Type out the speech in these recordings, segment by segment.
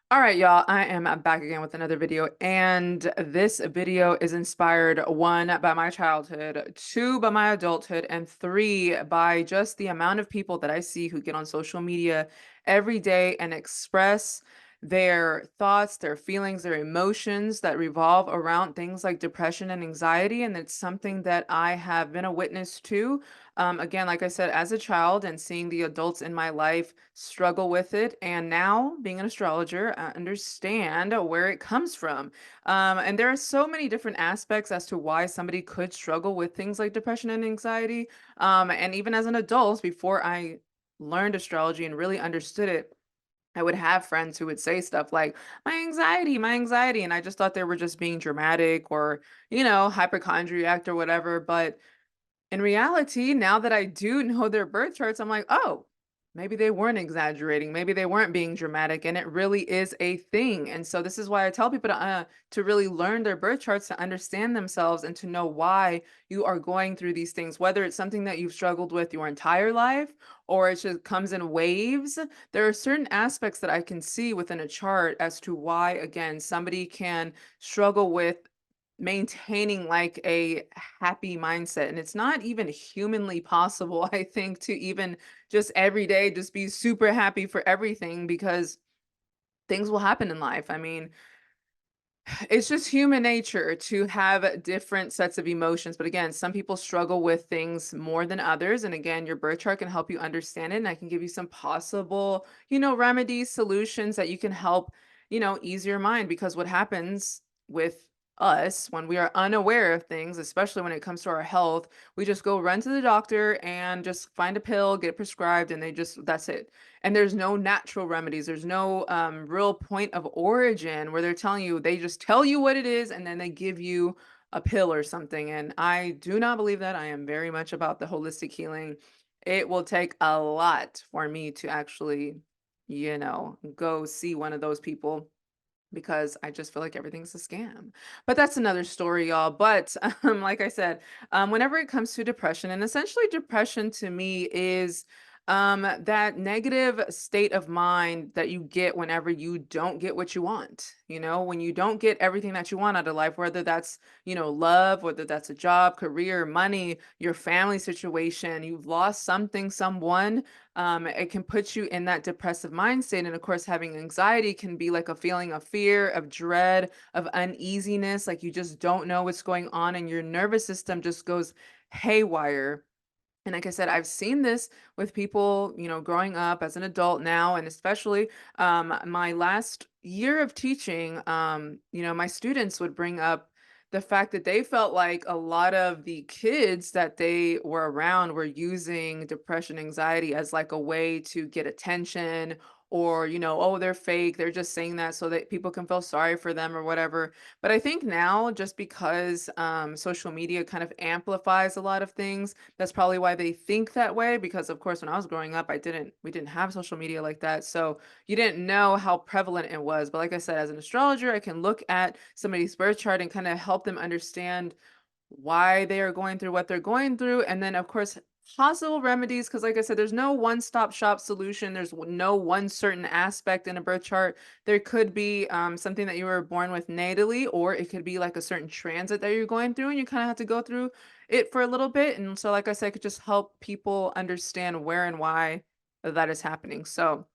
All right, y'all, I am back again with another video, and this video is inspired one by my childhood, two by my adulthood, and three by just the amount of people that I see who get on social media every day and express their thoughts, their feelings, their emotions that revolve around things like depression and anxiety. And it's something that I have been a witness to. Again, like I said, as a child and seeing the adults in my life struggle with it. And now, being an astrologer, I understand where it comes from. And there are so many different aspects as to why somebody could struggle with things like depression and anxiety. And even as an adult, before I learned astrology and really understood it, I would have friends who would say stuff like, my anxiety, my anxiety. And I just thought they were just being dramatic or, hypochondriac or whatever. But in reality, now that I do know their birth charts, I'm like, oh, maybe they weren't exaggerating. Maybe they weren't being dramatic, and it really is a thing. And so this is why I tell people to really learn their birth charts to understand themselves and to know why you are going through these things, whether it's something that you've struggled with your entire life or it just comes in waves. There are certain aspects that I can see within a chart as to why, again, somebody can struggle with maintaining like a happy mindset. And it's not even humanly possible, I think, to even just every day just be super happy for everything because things will happen in life. I mean, it's just human nature to have different sets of emotions. But again, some people struggle with things more than others. And again, your birth chart can help you understand it. And I can give you some possible, remedies, solutions that you can help, ease your mind. Because what happens with us when we are unaware of things, especially when it comes to our health, we just go run to the doctor and just find a pill, get prescribed, and that's it. And there's no natural remedies. There's no real point of origin where they're telling you, they just tell you what it is and then they give you a pill or something. And I do not believe that. I am very much about the holistic healing. It will take a lot for me to actually, go see one of those people because I just feel like everything's a scam. But that's another story, y'all. But like I said, whenever it comes to depression, and essentially depression to me is that negative state of mind that you get whenever you don't get what you want. When you don't get everything that you want out of life, whether that's, love, whether that's a job, career, money, your family situation, you've lost something, someone, it can put you in that depressive mind state. And of course, having anxiety can be like a feeling of fear, of dread, of uneasiness, like you just don't know what's going on, and your nervous system just goes haywire. And like I said, I've seen this with people, growing up as an adult now, and especially my last year of teaching, my students would bring up the fact that they felt like a lot of the kids that they were around were using depression, anxiety as like a way to get attention or, oh, they're fake. They're just saying that so that people can feel sorry for them or whatever. But I think now, just because social media kind of amplifies a lot of things, that's probably why they think that way. Because of course, when I was growing up, we didn't have social media like that. So you didn't know how prevalent it was. But like I said, as an astrologer, I can look at somebody's birth chart and kind of help them understand why they are going through what they're going through. And then, of course, possible remedies. Because, like I said, there's no one stop shop solution, there's no one certain aspect in a birth chart. There could be something that you were born with natally, or it could be like a certain transit that you're going through, and you kind of have to go through it for a little bit. And so, like I said, I could just help people understand where and why that is happening. So,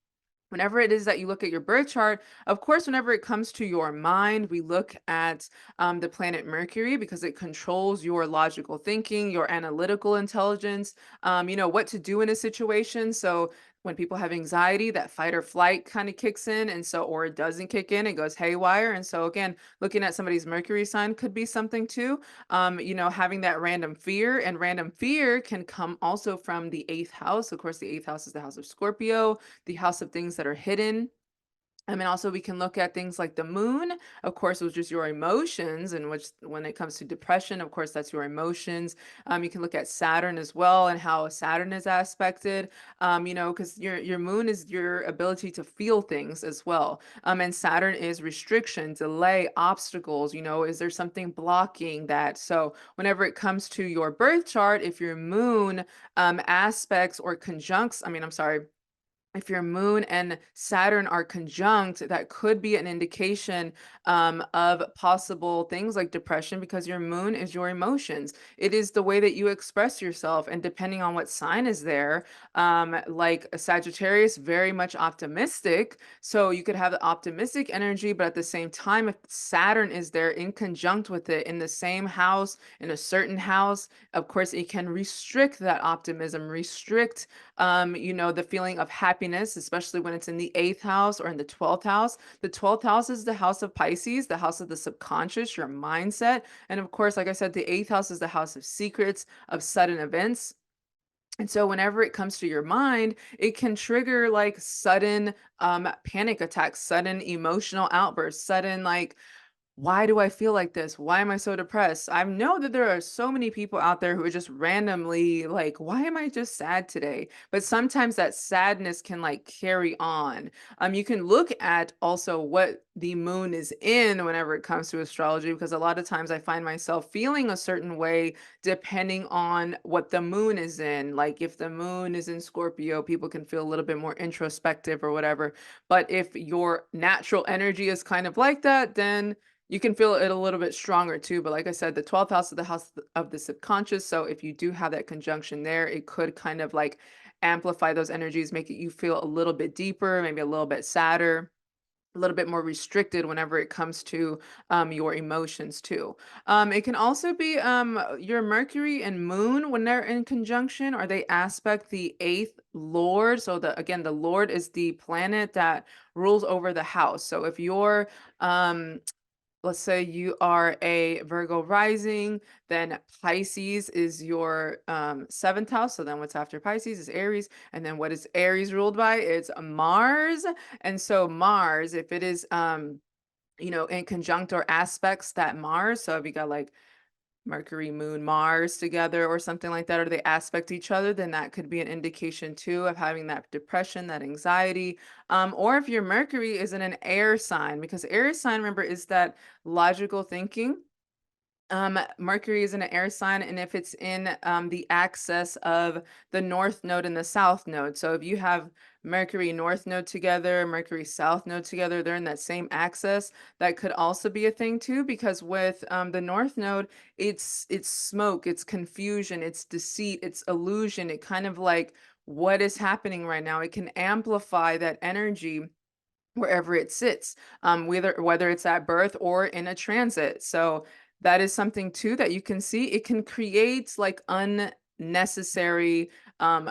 whenever it is that you look at your birth chart, of course, whenever it comes to your mind, we look at the planet Mercury because it controls your logical thinking, your analytical intelligence, what to do in a situation. So when people have anxiety, that fight or flight kind of kicks in. And so, or it doesn't kick in, it goes haywire. And so, again, looking at somebody's Mercury sign could be something too. Having that random fear, and random fear can come also from the eighth house. Of course, the eighth house is the house of Scorpio, the house of things that are hidden. I mean, also we can look at things like the moon, of course, which is your emotions, and which when it comes to depression, of course, that's your emotions. You can look at Saturn as well and how Saturn is aspected, because your moon is your ability to feel things as well. And Saturn is restriction, delay, obstacles, is there something blocking that? So whenever it comes to your birth chart, if your moon aspects or conjuncts, I'm sorry, if your moon and Saturn are conjunct, that could be an indication of possible things like depression because your moon is your emotions. It is the way that you express yourself. And depending on what sign is there, like a Sagittarius, very much optimistic. So you could have the optimistic energy, but at the same time, if Saturn is there in conjunct with it in the same house, in a certain house, of course, it can restrict that optimism, restrict the feeling of happiness, especially when it's in the eighth house or in the 12th house. The 12th house is the house of Pisces, the house of the subconscious, your mindset. And of course, like I said, the eighth house is the house of secrets, of sudden events. And so whenever it comes to your mind, it can trigger like sudden panic attacks, sudden emotional outbursts, sudden like why do I feel like this? Why am I so depressed? I know that there are so many people out there who are just randomly like, why am I just sad today? But sometimes that sadness can like carry on. You can look at also what the moon is in whenever it comes to astrology, because a lot of times I find myself feeling a certain way depending on what the moon is in. Like if the moon is in Scorpio, people can feel a little bit more introspective or whatever. But if your natural energy is kind of like that, then you can feel it a little bit stronger too, but like I said, the 12th house is the house of the subconscious. So if you do have that conjunction there, it could kind of like amplify those energies, make it you feel a little bit deeper, maybe a little bit sadder, a little bit more restricted whenever it comes to your emotions too. It can also be your Mercury and Moon when they're in conjunction, or they aspect the eighth Lord. So the Lord is the planet that rules over the house. So if you're let's say you are a Virgo rising, then Pisces is your seventh house. So then what's after Pisces is Aries. And then what is Aries ruled by? It's Mars. And so Mars, if it is in conjunct or aspects that Mars, so if you got like Mercury, Moon, Mars together or something like that, or they aspect each other, then that could be an indication too of having that depression, that anxiety. Or if your Mercury is in an air sign, because air sign, remember, is that logical thinking. Mercury is in an air sign, and if it's in the axis of the north node and the south node. So if you have Mercury north node together, Mercury south node together, they're in that same axis. That could also be a thing too, because with the north node, it's smoke, it's confusion, it's deceit, it's illusion. It kind of like what is happening right now. It can amplify that energy wherever it sits, whether it's at birth or in a transit. So that is something too that you can see. It can create like unnecessary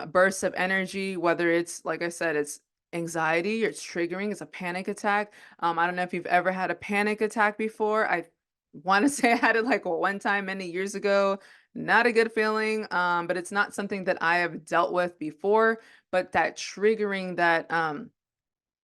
bursts of energy, whether it's like I said, it's anxiety, or it's triggering, it's a panic attack. I don't know if you've ever had a panic attack before. I want to say I had it like one time many years ago. Not a good feeling, but it's not something that I have dealt with before. But that triggering that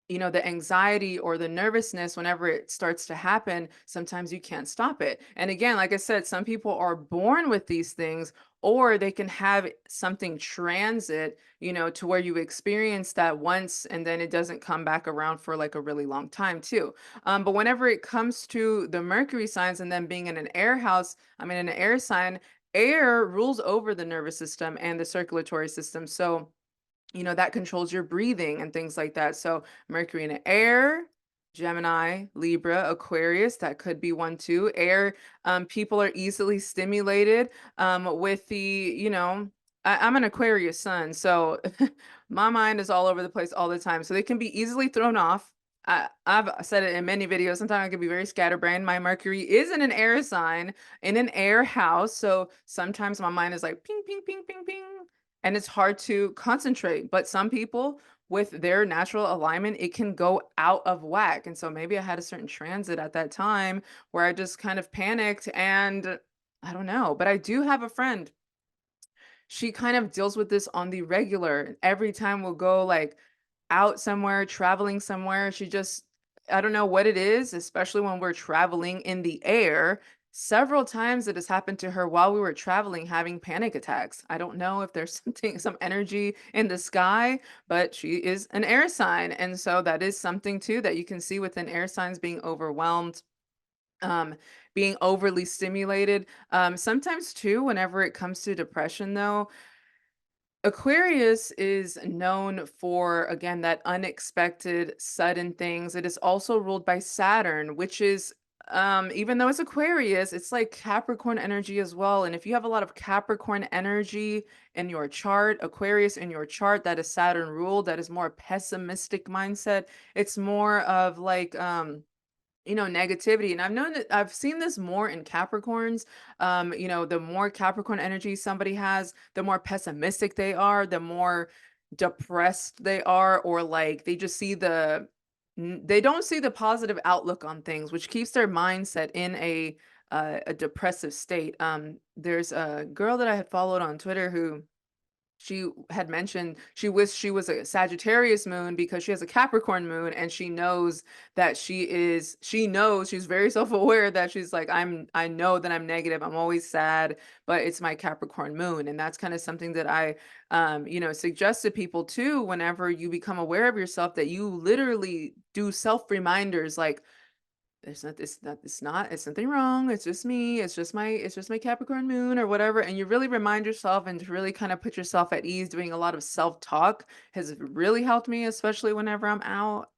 the anxiety or the nervousness, whenever it starts to happen, sometimes you can't stop it. And again, like I said, some people are born with these things, or they can have something transit, to where you experience that once and then it doesn't come back around for like a really long time too. But whenever it comes to the Mercury signs and then being in an air house, I mean, in an air sign, air rules over the nervous system and the circulatory system. So that controls your breathing and things like that. So Mercury in the air, Gemini, Libra, Aquarius, that could be one too. Air, people are easily stimulated with I'm an Aquarius sun, so my mind is all over the place all the time. So they can be easily thrown off. I've said it in many videos. Sometimes I can be very scatterbrained. My Mercury is in an air sign, in an air house. So sometimes my mind is like ping, ping, ping, ping, ping, and it's hard to concentrate. But some people, with their natural alignment, it can go out of whack. And so maybe I had a certain transit at that time where I just kind of panicked, and I don't know. But I do have a friend, she kind of deals with this on the regular. Every time we'll go like out somewhere, traveling somewhere, she just, I don't know what it is, especially when we're traveling in the air. Several times it has happened to her while we were traveling, having panic attacks. I don't know if there's something, some energy in the sky, but she is an air sign. And so that is something too that you can see within air signs being overwhelmed, um, being overly stimulated. Sometimes too, whenever it comes to depression, though, Aquarius is known for, again, that unexpected, sudden things. It is also ruled by Saturn, which is, even though it's Aquarius, it's like Capricorn energy as well. And if you have a lot of Capricorn energy in your chart, Aquarius in your chart, that is Saturn ruled, that is more pessimistic mindset. It's more of like, negativity. And I've known that I've seen this more in Capricorns. The more Capricorn energy somebody has, the more pessimistic they are, the more depressed they are, or like they just see they don't see the positive outlook on things, which keeps their mindset in a depressive state. There's a girl that I had followed on Twitter who she had mentioned she wished she was a Sagittarius moon because she has a Capricorn moon, and she knows that she knows she's very self-aware that she's like, I know that I'm negative, I'm always sad, but it's my Capricorn moon. And that's kind of something that I suggest to people too, whenever you become aware of yourself, that you literally do self reminders like, it's nothing wrong. It's just me. It's just my Capricorn moon or whatever. And you really remind yourself and to really kind of put yourself at ease. Doing a lot of self-talk has really helped me, especially whenever I'm out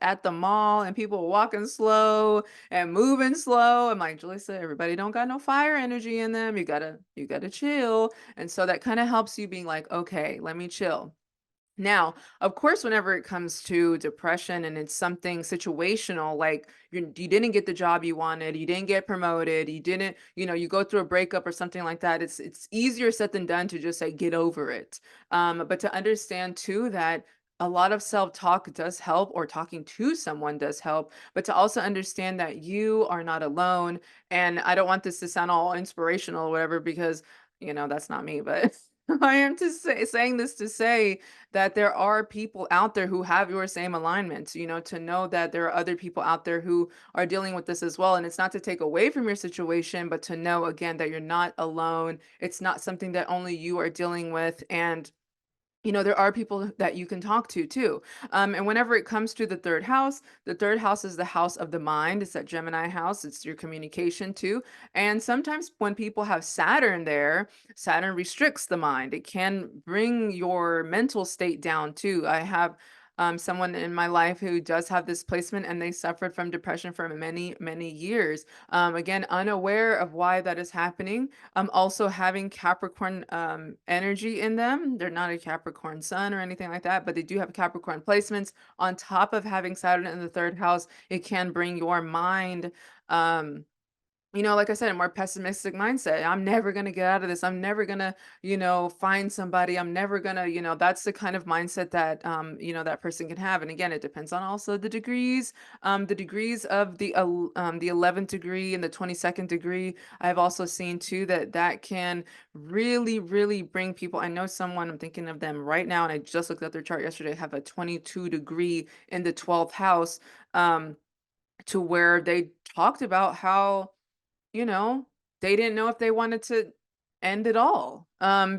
at the mall and people are walking slow and moving slow. I'm like, Jalissa, everybody don't got no fire energy in them. You gotta chill. And so that kind of helps you being like, okay, let me chill. Now, of course, whenever it comes to depression and it's something situational, like you didn't get the job you wanted, you didn't get promoted, you didn't, you go through a breakup or something like that. It's easier said than done to just say get over it. But to understand too that a lot of self-talk does help, or talking to someone does help, but to also understand that you are not alone. And I don't want this to sound all inspirational or whatever, because that's not me, but I am to say saying this to say that there are people out there who have your same alignments, to know that there are other people out there who are dealing with this as well. And it's not to take away from your situation, but to know again that you're not alone. It's not something that only you are dealing with. And there are people that you can talk to too. And whenever it comes to the third house is the house of the mind. It's that Gemini house. It's your communication too. And sometimes when people have Saturn there, Saturn restricts the mind. It can bring your mental state down too. I have someone in my life who does have this placement, and they suffered from depression for many, many years. Again, unaware of why that is happening, also having Capricorn energy in them. They're not a Capricorn sun or anything like that, but they do have Capricorn placements. On top of having Saturn in the third house, it can bring your mind, um, like I said, a more pessimistic mindset. I'm never going to get out of this. I'm never going to, find somebody. I'm never going to, that's the kind of mindset that, that person can have. And again, it depends on also the degrees of the 11th degree and the 22nd degree. I've also seen too that that can really, really bring people. I know someone, I'm thinking of them right now, and I just looked at their chart yesterday, have a 22 degree in the 12th house, to where they talked about how, you know, they didn't know if they wanted to end it all,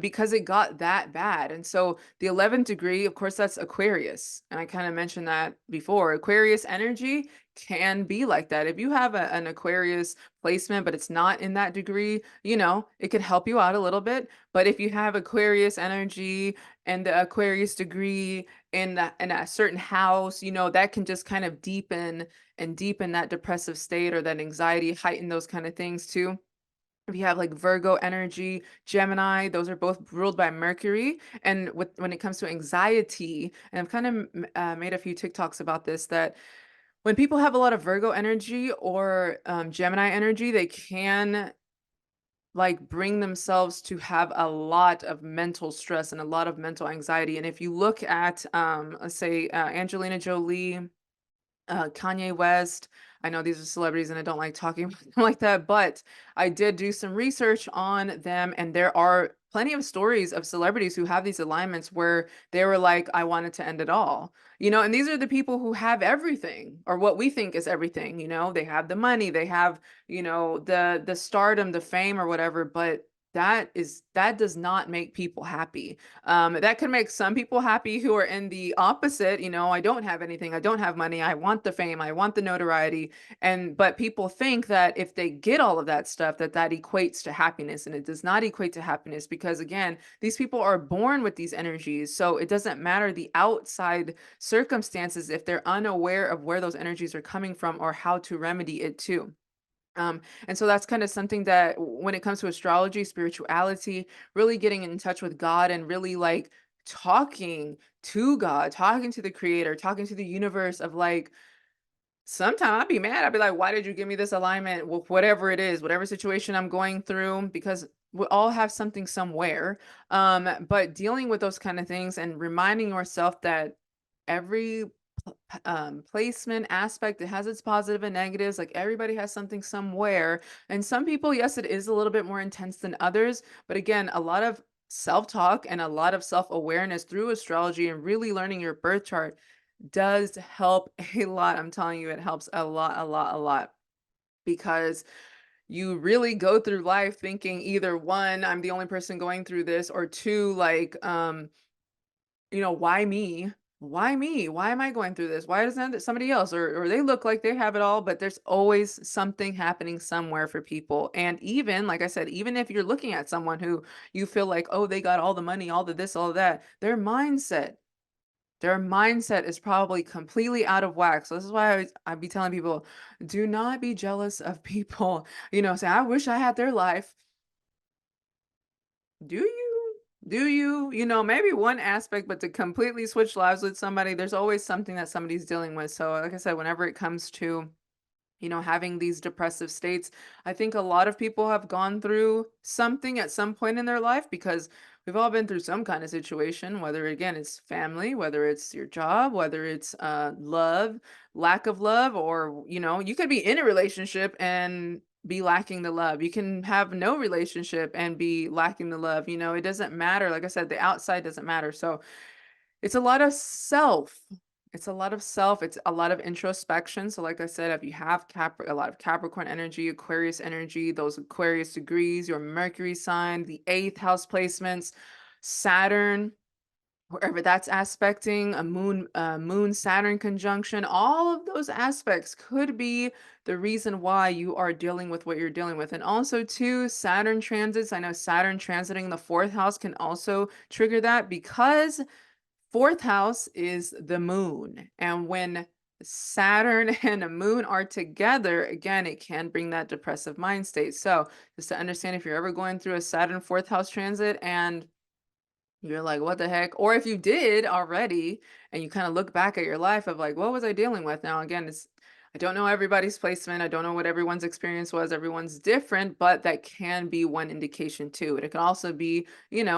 because it got that bad. And so the 11th degree, of course, that's Aquarius. And I kind of mentioned that before. Aquarius energy can be like that. If you have an Aquarius placement, but it's not in that degree, it could help you out a little bit. But if you have Aquarius energy and the Aquarius degree in a certain house, that can just kind of deepen that depressive state or that anxiety, heighten those kind of things too. If you have like Virgo energy, Gemini, those are both ruled by Mercury. And when it comes to anxiety, and I've kind of made a few TikToks about this, that when people have a lot of Virgo energy or Gemini energy, they can like bring themselves to have a lot of mental stress and a lot of mental anxiety. And if you look at, let's say, Angelina Jolie, Kanye West. I know these are celebrities and I don't like talking about them like that, but I did do some research on them, and there are plenty of stories of celebrities who have these alignments where they were like, I wanted to end it all. And these are the people who have everything, or what we think is everything. They have the money, they have, the stardom, the fame or whatever, but that does not make people happy. That could make some people happy who are in the opposite, I don't have anything, I don't have money, I want the fame, I want the notoriety. But people think that if they get all of that stuff, that equates to happiness, and it does not equate to happiness, because again, these people are born with these energies. So it doesn't matter the outside circumstances if they're unaware of where those energies are coming from or how to remedy it too. And so that's kind of something that when it comes to astrology, spirituality, really getting in touch with God and really like talking to God, talking to the creator, talking to the universe of like, sometimes I'd be mad. I'd be like, why did you give me this alignment with whatever it is, whatever situation I'm going through? Because we all have something somewhere. But dealing with those kind of things and reminding yourself that every placement aspect, it has its positive and negatives. Like everybody has something somewhere. And some people, yes, it is a little bit more intense than others. But again, a lot of self-talk and a lot of self-awareness through astrology and really learning your birth chart does help a lot. I'm telling you, it helps a lot, a lot, a lot. Because you really go through life thinking either one, I'm the only person going through this, or two, like, why me? Why me? Why am I going through this? Why doesn't somebody else? Or they look like they have it all, but there's always something happening somewhere for people. And even, like I said, even if you're looking at someone who you feel like, oh, they got all the money, all the this, all of that, their mindset is probably completely out of whack. So this is why I'd be telling people, do not be jealous of people, say, I wish I had their life. Do you? Do you? Maybe one aspect, but to completely switch lives with somebody, there's always something that somebody's dealing with. So like I said, whenever it comes to having these depressive states. I think a lot of people have gone through something at some point in their life, because we've all been through some kind of situation, whether again it's family, whether it's your job, whether it's love, lack of love, or you could be in a relationship and be lacking the love. You can have no relationship and be lacking the love. It doesn't matter. Like I said, the outside doesn't matter. So it's a lot of self. It's a lot of self. It's a lot of introspection. So, like I said, if you have a lot of Capricorn energy, Aquarius energy, those Aquarius degrees, your Mercury sign, the eighth house placements, Saturn, wherever that's aspecting, a moon Saturn conjunction, all of those aspects could be the reason why you are dealing with what you're dealing with. And also, too, Saturn transits. I know Saturn transiting the fourth house can also trigger that, because fourth house is the moon. And when Saturn and a moon are together, again, it can bring that depressive mind state. So, just to understand, if you're ever going through a Saturn fourth house transit and you're like, what the heck? Or if you did already and you kind of look back at your life of like, what was I dealing with? Now, again, I don't know everybody's placement. I don't know what everyone's experience was. Everyone's different, but that can be one indication too. And it can also be,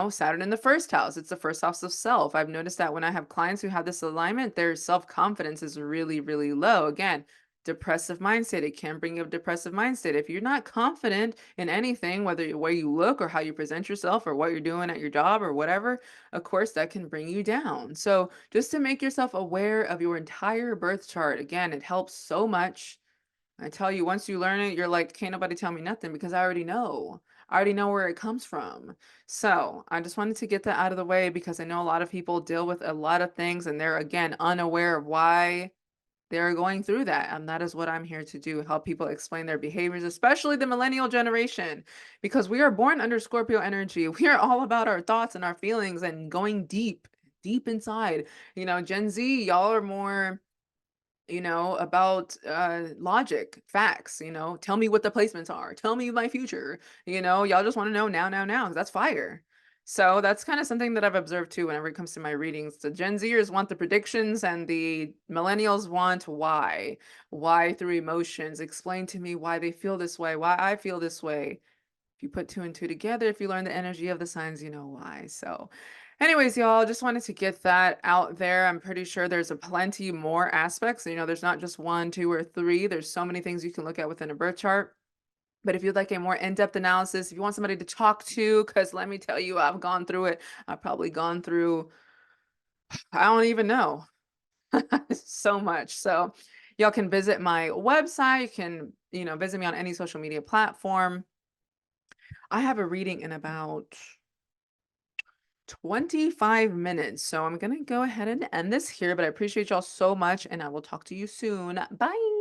Saturn in the first house. It's the first house of self. I've noticed that when I have clients who have this alignment, their self-confidence is really, really low. Again, depressive mindset. It can bring a depressive mindset. If you're not confident in anything, whether where you look or how you present yourself or what you're doing at your job or whatever, of course, that can bring you down. So just to make yourself aware of your entire birth chart, again, it helps so much. I tell you, once you learn it, you're like, can't nobody tell me nothing, because I already know. I already know where it comes from. So I just wanted to get that out of the way, because I know a lot of people deal with a lot of things and they're, again, unaware of why they're going through that. And that is what I'm here to do, help people explain their behaviors, especially the millennial generation, because we are born under Scorpio energy. We are all about our thoughts and our feelings and going deep, deep inside. Gen Z, y'all are more about logic, facts, tell me what the placements are, tell me my future, y'all just want to know now, now, now, 'cause that's fire. So that's kind of something that I've observed too whenever it comes to my readings. The Gen Zers want the predictions and the millennials want why through emotions. Explain to me why they feel this way, why I feel this way. If you put two and two together, if you learn the energy of the signs, you know why. So, anyways, y'all, just wanted to get that out there. I'm pretty sure there's a plenty more aspects. There's not just one, two, or three. There's so many things you can look at within a birth chart. But if you'd like a more in-depth analysis, if you want somebody to talk to, because let me tell you, I've gone through it. I've probably gone through, I don't even know, so much. So, y'all can visit my website. You can, visit me on any social media platform. I have a reading in about 25 minutes, so I'm gonna go ahead and end this here, but I appreciate y'all so much, and I will talk to you soon. Bye.